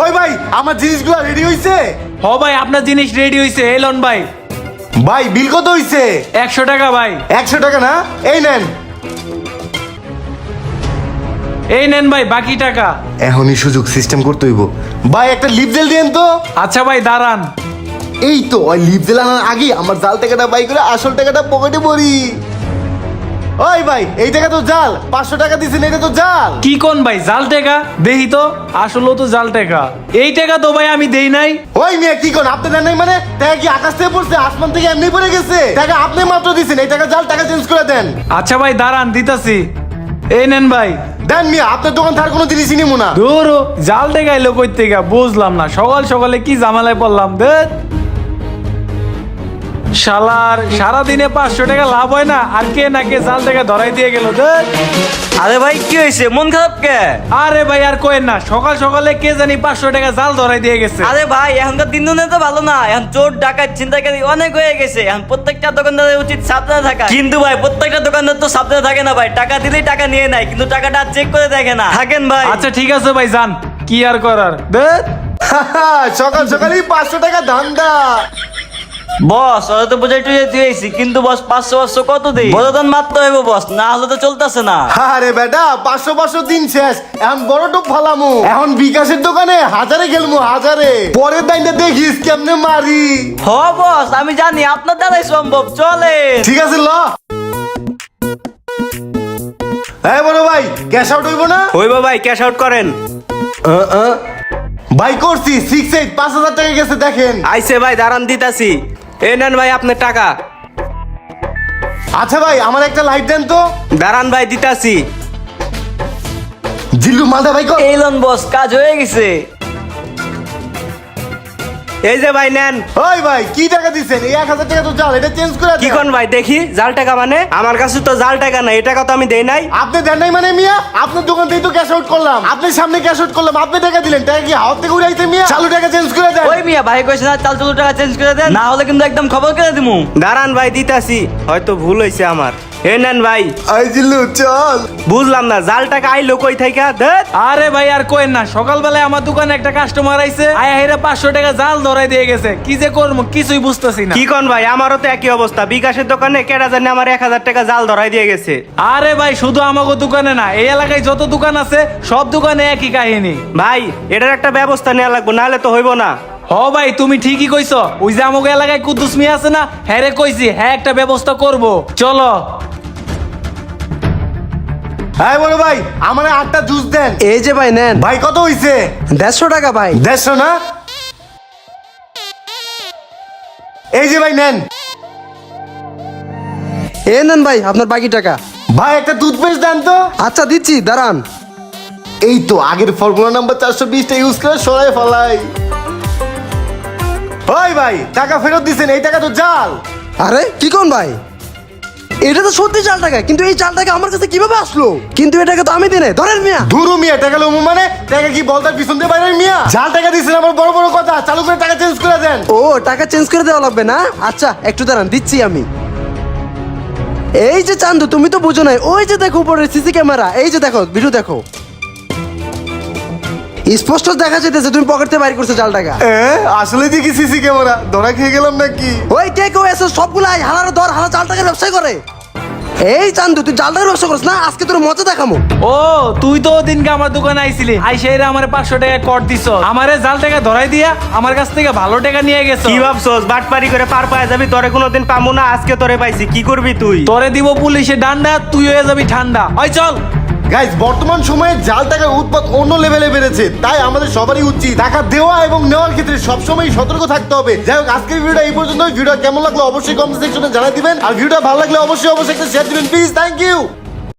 ওই ভাই আমার জিনিসগুলো রেডি হইছে? হ ভাই আপনার জিনিস রেডি হইছে, এলন ভাই। ভাই বিল কত হইছে? 100 টাকা ভাই। 100 টাকা না? এই নেন। এই নেন ভাই বাকি টাকা। এখনই সুযোগ সিস্টেম করতে হইব। ভাই একটা লিপ জেল দেন তো। আচ্ছা ভাই দাঁড়ান। এই তো ওই লিপ জেল আনার আগে আমার জাল টাকাটা বাই করে আসল টাকাটা পকেটে ভরি। ওই ভাই এই টাকা তো জাল, 500 টাকা দিছেন, এটা তো জাল। কি কোন ভাই জাল টাকা? দেখি তো, আসলে তো জাল টাকা। এই টাকা তো ভাই আমি দেই নাই। ওই মিয়া কি কোন আপনি দেন নাই মানে? টাকা কি আকাশ থেকে পড়ছে, আসমান থেকে এমনি পড়ে গেছে? টাকা আপনি মাত্র দিছেন, এই টাকা জাল, টাকা চেঞ্জ করে দেন। আচ্ছা ভাই দাঁড়ান দিতাছি। এই নেন ভাই। দেন মিয়া, আপনার দোকান থার কোনো জিনিসই নিমু না। ধুর, জাল টাকা এলো কই থেকে বুঝলাম না। সকাল সকালে কি ঝামেলায় পড়লাম। দেখ শালার সারাদিনে 500 টাকা লাভ হয় না, আর কে না কে জাল টাকা ধরাই দিয়ে গেল। দেখ আরে ভাই কি হয়েছে, মন খারাপ কে? আরে ভাই আর কোয়েন না, সকাল সকালে কে জানি 500 টাকা জাল ধরাই দিয়ে গেছে। আরে ভাই এখনকার দিন দুনিয়া তো ভালো না, এখন চোর ডাকাত ছিনতাইকারী অনেক হয়ে গেছে। এখন প্রত্যেকটা দোকানদারের উচিত সাবধানে থাকা। কিন্তু ভাই প্রত্যেকটা দোকানদার তো সাবধানে থাকে না ভাই। টাকা দিলেই টাকা নিয়ে নেয়, কিন্তু টাকাটা চেক করে দেখে না। থাকেন ভাই। আচ্ছা ঠিক আছে ভাই যান, কি আর করার। দেখ সকাল সকালই 500 টাকা ধান্দা। বস ওরা তো বুঝাই টুঝাই দিয়েছি, কিন্তু বস 500 কত দেই? বড়দান মারতে হইব বস, না হলে তো চলতেছে না। আরে বেটা 500 দিন শেষ, এখন বড় টোপ ফালামু। এখন বিকাশের দোকানে হাজারে খেলমু, হাজারে। পরের দাইনটা দেখিস কেমনে মারি। হ বস আমি জানি আপনার দ্বারাই সম্ভব, চলে। ঠিক আছে ল। হ্যাঁ বড় ভাই ক্যাশ আউট হইব না? হইব ভাই, ক্যাশ আউট করেন। ভাই করছি 68 5000 টাকা গেছে দেখেন। আইছে ভাই, দাঁড়ান দিতাছি। এই নেন ভাই আপনার টাকা। আচ্ছা ভাই আমার একটা লাইট দেন তো। দাঁড়ান ভাই দিতাছি। জিল্লু মালদা ভাই কর। এলন বস কাজ হয়ে গেছে। এই যে ভাই নেন। ওই ভাই কি টাকা দিছেন? এই 1000 টাকা তো জাল, এটা চেঞ্জ করে কি দেন। কোন ভাই দেখি জাল টাকা মানে? আমার কাছে তো জাল টাকা নাই, এই টাকা তো আমি দেই নাই। আপনি দেন নাই মানে মিয়া? আপনার দোকান থেকে তো ক্যাশ আউট করলাম, আপনার সামনে ক্যাশ আউট করলাম, আপনি টাকা দিলেন। টাকা কি হাওয়া থেকে উড়াইতে মিয়া? চালু টাকা চেঞ্জ করে দেন। ওই মিয়া ভাই কইছে না চাল চলো টাকা চেঞ্জ করে দেন, না হলে কিন্তু একদম খবর করে দিমু। দাঁড়ান ভাই দিতাছি, হয়তো ভুল হয়েছে আমার। এই নেন ভাই। আই জিল্লু চল। বুঝলাম না জাল টাকা আইলো কই থাইকা? দেখ আরে ভাই আর কোয়েন না, সকালবেলায় আমার দোকানে একটা কাস্টমার আইছে, আয়া হেরা 500 টাকা জাল ধরাই দিয়ে গেছে। কি যে করবো কিছুই বুঝতেছি না। কি কোন ভাই, আমারও তো একই অবস্থা। বিকাশের দোকানে কেডা জানি আমার 1000 টাকা জাল ধরাই দিয়ে গেছে। আরে ভাই শুধু আমাকে দোকানে না, এই এলাকায় যত দোকান আছে সব দোকানে একই কাহিনী। ভাই এটার একটা ব্যবস্থা নেওয়া লাগবে, নাহলে তো হইব না। হ ভাই তুমি ঠিকই কইছো। ওই যে আমাকে এলাকায় কুদ্দুস মিয়া আছে না, হ্যাঁ রে কইছি, হ্যাঁ একটা ব্যবস্থা করব। চলো। হ্যাঁ বড় ভাই আমার 8টা জুস দেন। এই যে ভাই নেন। ভাই কত হইছে? 150 টাকা ভাই। 150 না? এই যে ভাই নেন। এই নেন ভাই আপনার বাকি টাকা। ভাই একটা টুথপেস্ট দেন তো। আচ্ছা দিচ্ছি দাঁড়ান। এই তো আগের ফর্মুলা নাম্বার 420টা ইউজ করে সরাই ফেলাই। ওই ভাই টাকা ফেরত দিছেন, এই টাকা তো জাল। আরে কি কোন ভাই, এটা তো সত্যি চাল টাকা, কিন্তু এই চাল টাকা আমার কাছে কিভাবে আসলো? কিন্তু এই টাকা তো আমি দিনে ধরেন মিয়া। ধুরু মিয়া টাকা লমু মানে? টাকা কি বলতার পিছন দিয়ে বাইরে মিয়া? জাল টাকা দিছেন আমার বড় বড় কথা, চালু করে টাকা চেঞ্জ করে দেন। ও টাকা চেঞ্জ করে দেওয়া লাগবে না? আচ্ছা একটু দাঁড়ান দিচ্ছি আমি। এই যে চান্দু তুমি তো বুঝো নাই, ওই যে দেখো উপরে সিসি ক্যামেরা, এই যে দেখো ভিডিও দেখো, স্পষ্ট দেখা যাইতেছে তুমি পকেট থেকে বাইর করছো জাল টাকা। আসলে দেখি সিসি ক্যামেরা, ধরা খেয়ে গেলাম নাকি? ওই কে কেউ এসে সবগুলো হালার ধর, হালা জাল টাকার ব্যবসা করে। এই চান্দু তুই জাল টাকার ব্যবসা করিস না, আজকে তোর মজা দেখামো। ও তুই তো ওদিনকে আমার দোকানে আইছিলি, আইসা আমার 500 টাকা কর দিছ, আমারে জাল টাকা ধরাই দিয়া আমার কাছ থেকে ভালো টাকা নিয়ে গেছো। কি ভাবছস বাটপারি করে পার পায়ে যাবি? তোরে কোনোদিন পামু না, আজকে তোরে পাইছি। কি করবি তুই? তোরে দিব পুলিশে ডান্ডা, তুই হয়ে যাবি ঠান্ডা। ওই চল। গাইস বর্তমান সময়ে জাল টাকার উৎপাদ অন্য লেভেলে বেড়েছে, তাই আমাদের সবারই উচিত টাকা দেওয়া এবং নেওয়ার ক্ষেত্রে সবসময় সতর্ক থাকতে হবে। যাই হোক আজকের ভিডিওটা এই পর্যন্ত। ভিডিও কেমন লাগলো অবশ্যই কমেন্ট সেকশনে জানাই দিবেন, আর ভিডিওটা ভালো লাগলে অবশ্যই একটা শেয়ার দিবেন প্লিজ। Thank you.